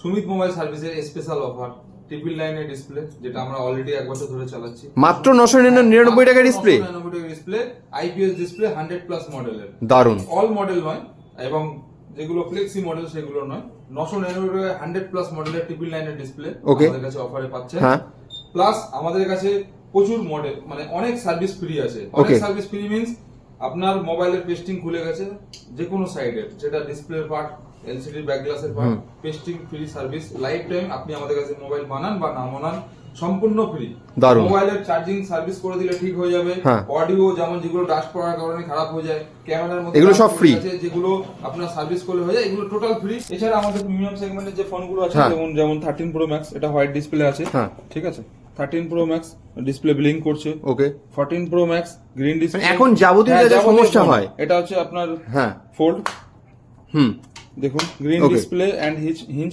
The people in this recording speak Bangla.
সুমিত মোবাইল সার্ভিসের স্পেশাল অফার 999 ডিসপ্লে, যেটা আমরা অলরেডি 1 বছর ধরে চালাচ্ছি। মাত্র 999 টাকা ডিসপ্লে, 999 টাকা ডিসপ্লে, আইপিএস ডিসপ্লে 100+ মডেলের। দারুন। অল মডেল নয়, এবং যেগুলো ফ্লেক্সি মডেল সেগুলো নয়। 999 টাকা 100+ মডেলের 999 ডিসপ্লে আমাদের কাছে অফারে পাচ্ছেন। হ্যাঁ, প্লাস আমাদের কাছে প্রচুর মডেল, মানে অনেক সার্ভিস ফ্রি আছে। অনেক সার্ভিস ফ্রি মিন্স আপনার মোবাইলের পেস্টিং খুলে গেছে যে কোনো সাইডের, যেটা ডিসপ্লের পার্ট, এলসিডি ব্যাক গ্লাসের part, pasting free service life time. আপনি আমাদের কাছে মোবাইল বানান বা না বানান সম্পূর্ণ ফ্রি। মোবাইলের চার্জিং সার্ভিস করে দিলে ঠিক হয়ে যাবে। অডিও যেমন যেগুলো ডাস্ট পড়ার কারণে খারাপ হয়ে যায়, ক্যামেরার মধ্যে এগুলো সব ফ্রি আছে, যেগুলো আপনার সার্ভিস করলে হয়ে যায়, এগুলো টোটাল ফ্রি। এছাড়া আমাদের প্রিমিয়াম সেগমেন্টের যে ফোনগুলো আছে, যেমন 13 প্রো ম্যাক্স, এটা হোয়াইট ডিসপ্লে আছে, ঠিক আছে। 13 প্রো ম্যাক্স ডিসপ্লে ব্লিঙ্ক করছে, ওকে। 14 প্রো ম্যাক্স গ্রিন ডিসপ্লে। এখন যাবতীয় যা সমস্যা হয়, এটা হচ্ছে আপনার ফোল্ড, দেখুন গ্রিন ডিসপ্লে এন্ড হিঞ্জ